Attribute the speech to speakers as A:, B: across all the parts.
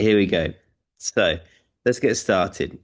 A: Here we go. So let's get started.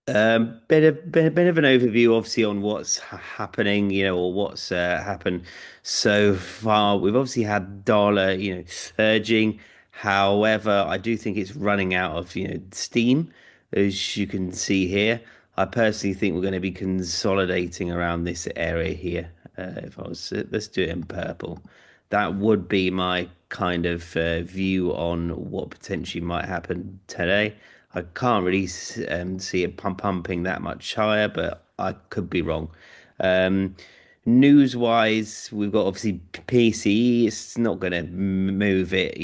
A: Bit of an overview, obviously, on what's happening, or what's happened so far. We've obviously had dollar, surging. However, I do think it's running out of, steam, as you can see here. I personally think we're going to be consolidating around this area here. If I was, let's do it in purple. That would be my kind of view on what potentially might happen today. I can't really see it pumping that much higher, but I could be wrong. Um, News-wise, we've got obviously PCE. It's not going to move it,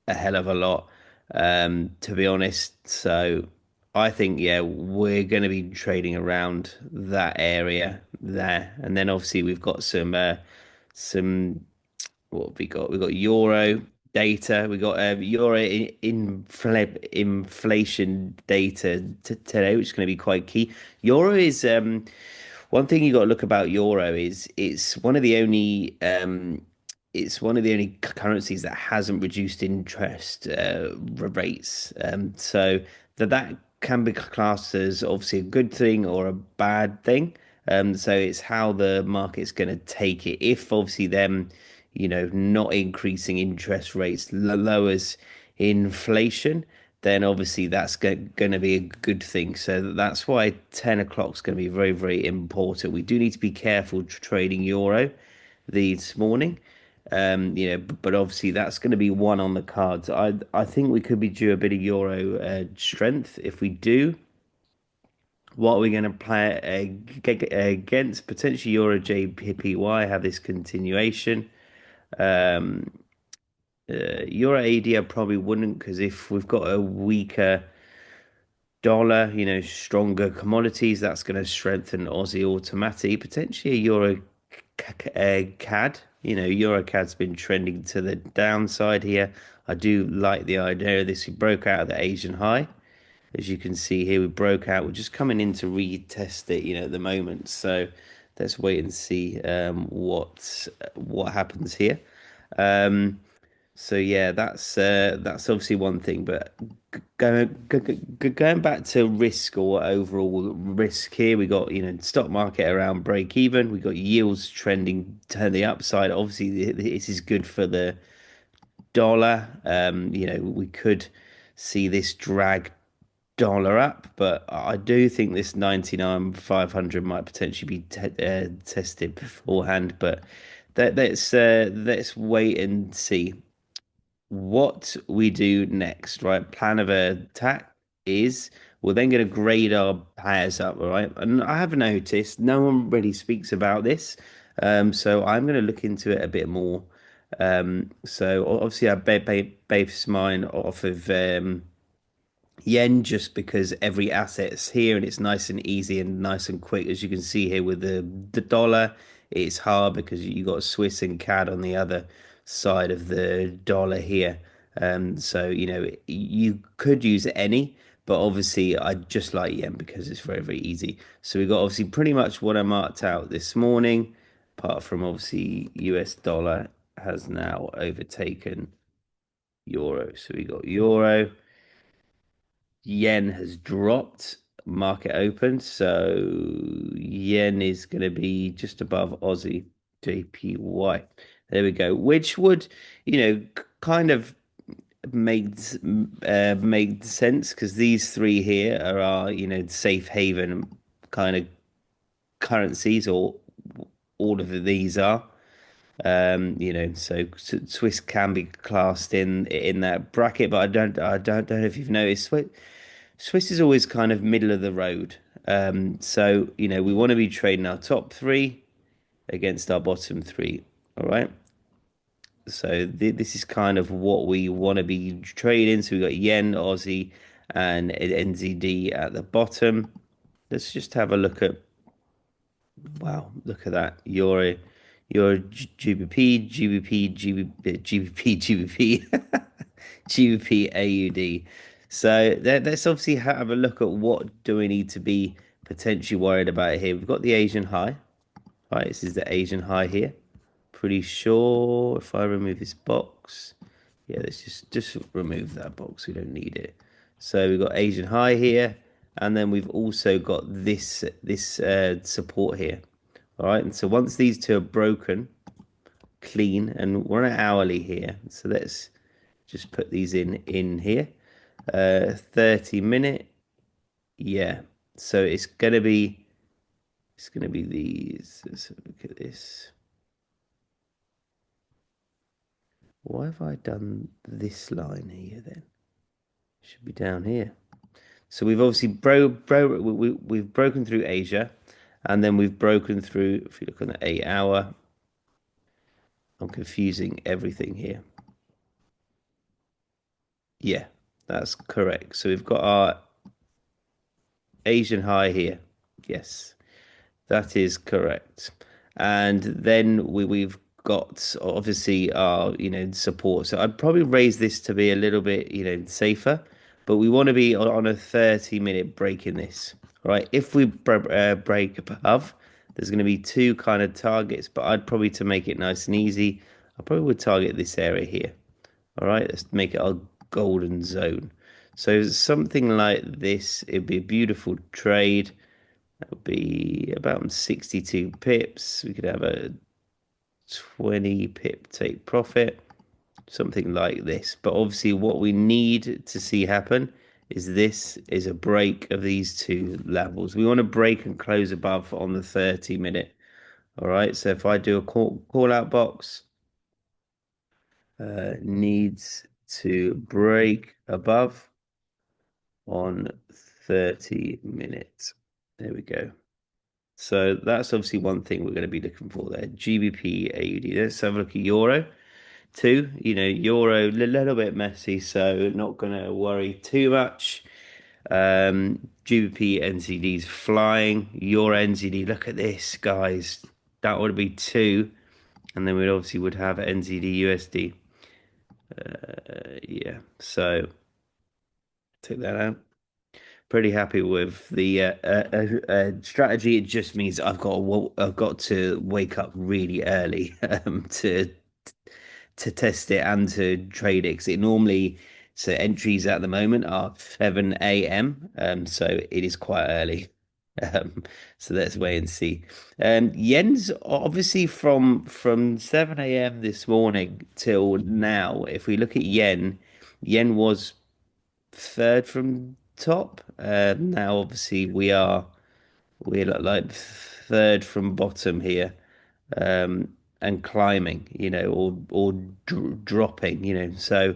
A: a hell of a lot, to be honest. So I think, yeah, we're going to be trading around that area there, and then obviously we've got some what have we got? We've got euro data. We got euro inflation data today, which is going to be quite key. Euro is one thing you got to look about euro is it's one of the only currencies that hasn't reduced interest rates. So that can be classed as obviously a good thing or a bad thing. So it's how the market's going to take it. If obviously them, not increasing interest rates lowers inflation, then obviously that's going to be a good thing. So that's why 10 o'clock is going to be very, very important. We do need to be careful trading euro this morning. But obviously that's going to be one on the cards. I think we could be due a bit of euro strength. If we do, what are we going to play against? Potentially euro JPY have this continuation. Um, Euro AD I probably wouldn't because if we've got a weaker dollar, stronger commodities, that's going to strengthen Aussie automatic. Potentially a Euro CAD. Euro CAD's been trending to the downside here. I do like the idea of this. We broke out of the Asian high. As you can see here, we broke out. We're just coming in to retest it, at the moment. So let's wait and see what happens here. Um, so yeah, that's obviously one thing, but going back to risk or overall risk here, we got stock market around break even. We got yields trending to the upside. Obviously, this is good for the dollar. We could see this drag dollar up, but I do think this 99,500 might potentially be tested beforehand. But let's wait and see what we do next, right? Plan of attack is we're then going to grade our players up, all right? And I have noticed no one really speaks about this, so I'm going to look into it a bit more. So obviously I base mine off of yen just because every asset's here and it's nice and easy and nice and quick. As you can see here with the dollar, it's hard because you got Swiss and CAD on the other side of the dollar here. So you could use any, but obviously I just like yen because it's very, very easy. So we got obviously pretty much what I marked out this morning, apart from obviously US dollar has now overtaken euro. So we got euro. Yen has dropped market open, so yen is going to be just above Aussie JPY. There we go. Which would, kind of make make sense because these three here are our, safe haven kind of currencies, or all of these are. So Swiss can be classed in that bracket, but I don't know if you've noticed. Swiss is always kind of middle of the road. So we want to be trading our top three against our bottom three. All right. So this is kind of what we want to be trading. So we got yen, Aussie, and NZD at the bottom. Let's just have a look at. Wow, look at that. Your GBP, GBP, GBP, GBP, GBP, GBP, AUD. So let's obviously have a look at what do we need to be potentially worried about here. We've got the Asian high. Right, this is the Asian high here. Pretty sure if I remove this box, Yeah, let's just remove that box. We don't need it. So we've got Asian high here, and then we've also got this support here. All right, and so once these two are broken, clean, and we're on an hourly here. So let's just put these in here. 30 minute. Yeah. So it's gonna be these. Let's have a look at this. Why have I done this line here then? Should be down here. So we've obviously we've broken through Asia, and then we've broken through. If you look on the 8 hour, I'm confusing everything here. Yeah, that's correct. So we've got our Asian high here. Yes, that is correct. And then we've got obviously our, support. So I'd probably raise this to be a little bit, safer, but we want to be on a 30-minute break in this. Right? If we break above, there's going to be two kind of targets, but I'd probably, to make it nice and easy, I probably would target this area here. All right, let's make it our golden zone. So something like this, it'd be a beautiful trade. That would be about 62 pips. We could have a 20 pip take profit, something like this. But obviously, what we need to see happen is this is a break of these two levels. We want to break and close above on the 30-minute. All right, so if I do a call out box, needs to break above on 30 minutes. There we go. So that's obviously one thing we're going to be looking for there. GBP AUD. Let's have a look at Euro too. Euro a little bit messy, so not going to worry too much. GBP NZD's flying. Euro NZD. Look at this, guys. That would be two, and then we obviously would have NZD USD. Yeah. So take that out. Pretty happy with the strategy. It just means I've got to wake up really early to test it and to trade it. 'Cause it normally, so entries at the moment are 7 a.m. So it is quite early. Um, so let's wait and see. Yen's obviously from 7 a.m. this morning till now. If we look at yen was third from top. Now, obviously, we're like third from bottom here, and climbing, or dropping, So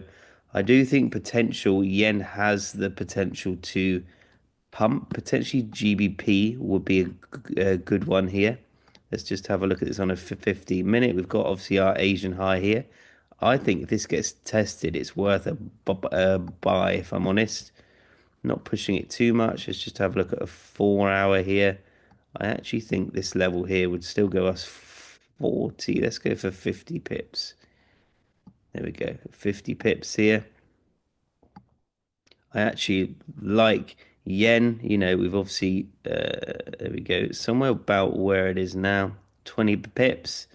A: I do think potential yen has the potential to pump. Potentially GBP would be a good one here. Let's just have a look at this on a 15-minute. We've got obviously our Asian high here. I think if this gets tested, it's worth a buy, if I'm honest. Not pushing it too much. Let's just have a look at a 4 hour here. I actually think this level here would still go us 40. Let's go for 50 pips. There we go. 50 pips here. I actually like yen. We've obviously, there we go. Somewhere about where it is now. 20 pips.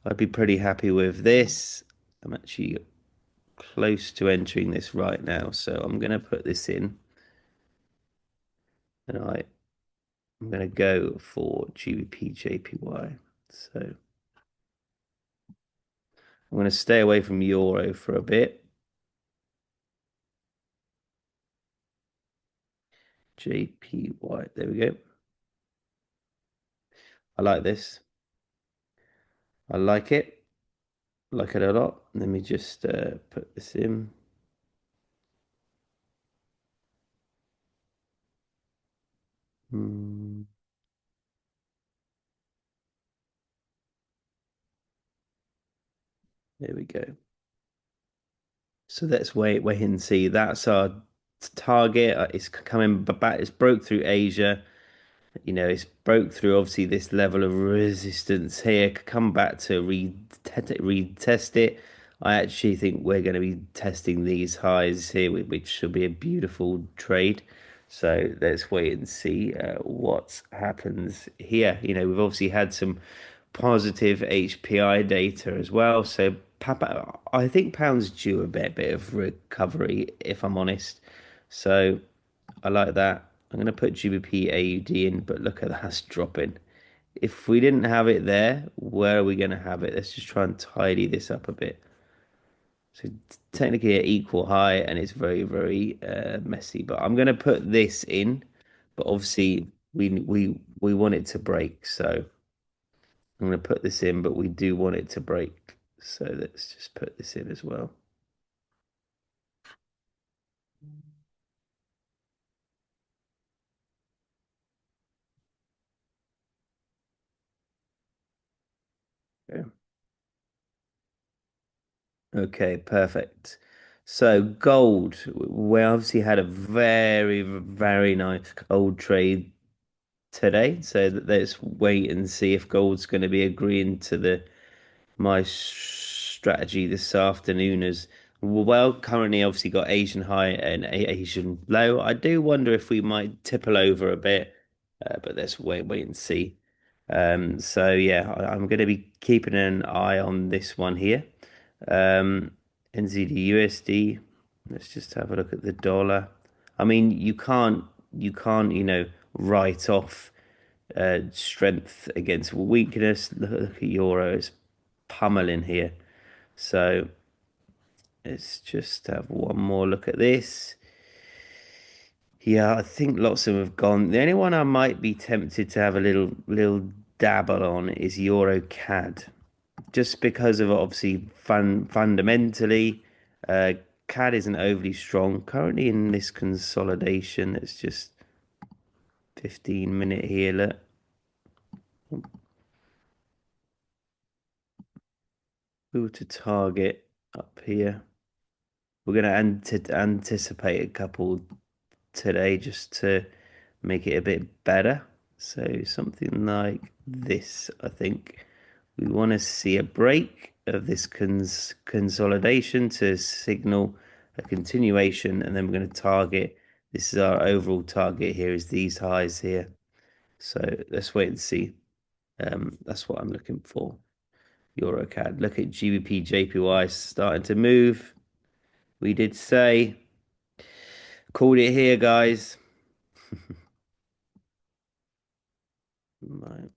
A: I'd be pretty happy with this. I'm actually close to entering this right now. So I'm going to put this in. And I'm going to go for GBP JPY. So I'm going to stay away from Euro for a bit. JPY. There we go. I like this. I like it. Like it a lot. Let me just put this in. Hmm, there we go. So let's wait and see. That's our target. It's coming back. It's broke through Asia. It's broke through obviously this level of resistance here. Come back to retest it. I actually think we're going to be testing these highs here, which should be a beautiful trade. So let's wait and see what happens here. We've obviously had some positive HPI data as well. So I think pounds due a bit of recovery, if I'm honest. So I like that. I'm gonna put GBP AUD in, but look at that's dropping. If we didn't have it there, where are we gonna have it? Let's just try and tidy this up a bit. So technically at equal high, and it's very messy. But I'm gonna put this in, but obviously we want it to break. So I'm gonna put this in, but we do want it to break. So let's just put this in as well. Yeah. Okay, perfect. So gold, we obviously had a very nice gold trade today. So let's wait and see if gold's going to be agreeing to the my strategy this afternoon as well. Currently, obviously got Asian high and Asian low. I do wonder if we might tipple over a bit, but let's wait and see. So yeah, I'm going to be keeping an eye on this one here. Um, NZD USD. Let's just have a look at the dollar. I mean, you can't write off strength against weakness. Look at euros pummeling here. So let's just have one more look at this. Yeah, I think lots of them have gone. The only one I might be tempted to have a little dabble on is Euro CAD, just because of obviously fundamentally, uh, CAD isn't overly strong currently in this consolidation. It's just 15-minute here. Look, who to target up here? We're going to anticipate a couple today just to make it a bit better. So something like this, I think. We want to see a break of this consolidation to signal a continuation, and then we're going to target. This is our overall target here, is these highs here. So let's wait and see. That's what I'm looking for. EuroCAD. Look at GBP JPY starting to move. We did say, called it here, guys. Right.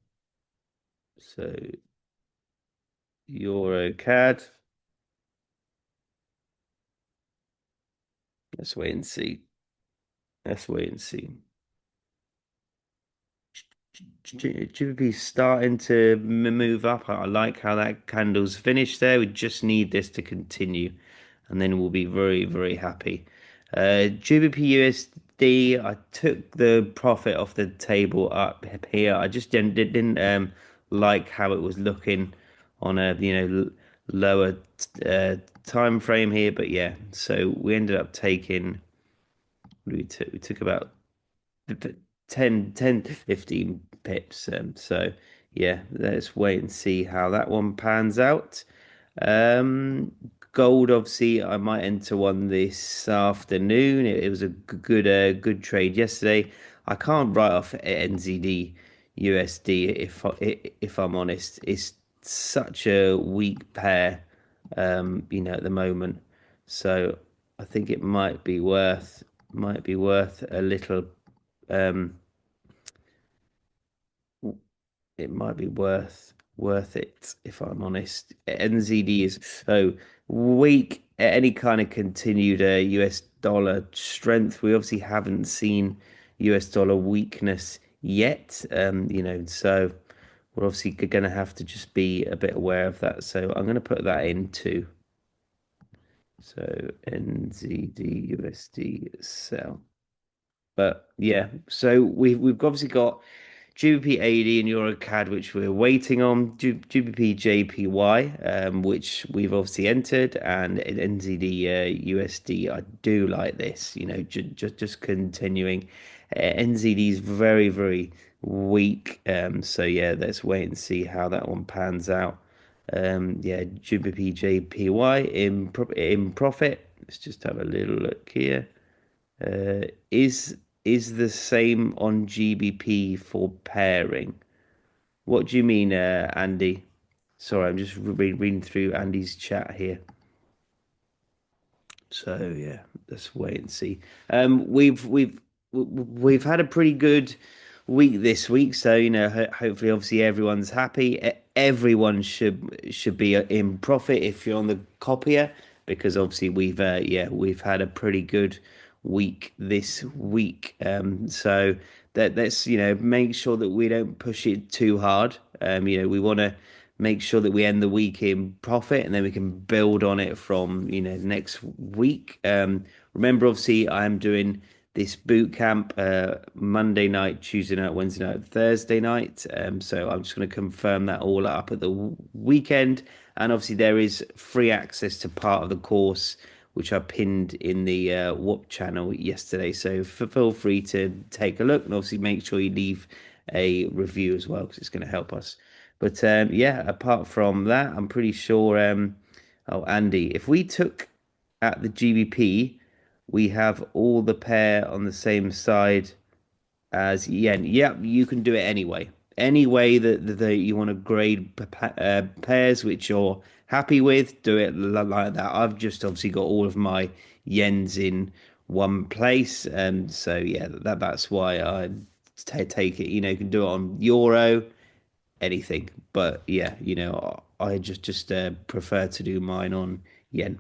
A: So EuroCAD. Let's wait and see. Let's wait and see. GBP starting to move up. I like how that candle's finished there. We just need this to continue, and then we'll be very happy. GBP USD, I took the profit off the table up here. I just didn't like how it was looking on a lower time frame here. But yeah, so we ended up taking. We took about 10 to 15 pips. So yeah, let's wait and see how that one pans out. Um, Gold, obviously, I might enter one this afternoon. It was a good trade yesterday. I can't write off NZD USD if I'm honest. It's such a weak pair, at the moment. So I think it might be worth a little um, it might be worth it if I'm honest. NZD is so weak. Any kind of continued US dollar strength, we obviously haven't seen US dollar weakness yet. So we're obviously going to have to just be a bit aware of that. So I'm going to put that in too. So NZD USD sell. But yeah, so we've obviously got GBP AD and EuroCAD, which we're waiting on. GBP JPY, which we've obviously entered, and NZD USD. I do like this. Just continuing. NZD is very weak. So yeah, let's wait and see how that one pans out. Yeah, GBP JPY in profit. Let's just have a little look here. Uh, is the same on GBP for pairing? What do you mean, Andy? Sorry, I'm just reading through Andy's chat here. So yeah, let's wait and see. We've had a pretty good week this week. So hopefully, obviously, everyone's happy. Everyone should be in profit if you're on the copier, because obviously we've had a pretty good week this week. So let's make sure that we don't push it too hard. We want to make sure that we end the week in profit, and then we can build on it from next week. Remember, obviously, I am doing this boot camp Monday night, Tuesday night, Wednesday night, Thursday night. So I'm just going to confirm that all up at the weekend. And obviously, there is free access to part of the course, which I pinned in the WAP channel yesterday. So feel free to take a look, and obviously make sure you leave a review as well, because it's going to help us. But yeah, apart from that, I'm pretty sure. Oh, Andy, if we took at the GBP, we have all the pair on the same side as yen. Yep, you can do it anyway. Any way that you want to grade pairs which you're happy with, do it like that. I've just obviously got all of my yens in one place, and so yeah, that's why I take it. You can do it on euro, anything, but yeah, I just prefer to do mine on yen.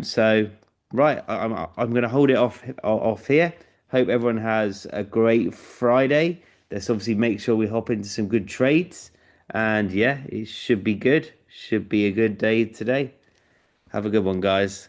A: So right, I'm gonna hold it off here. Hope everyone has a great Friday. Let's obviously make sure we hop into some good trades, and yeah, it should be good. Should be a good day today. Have a good one, guys.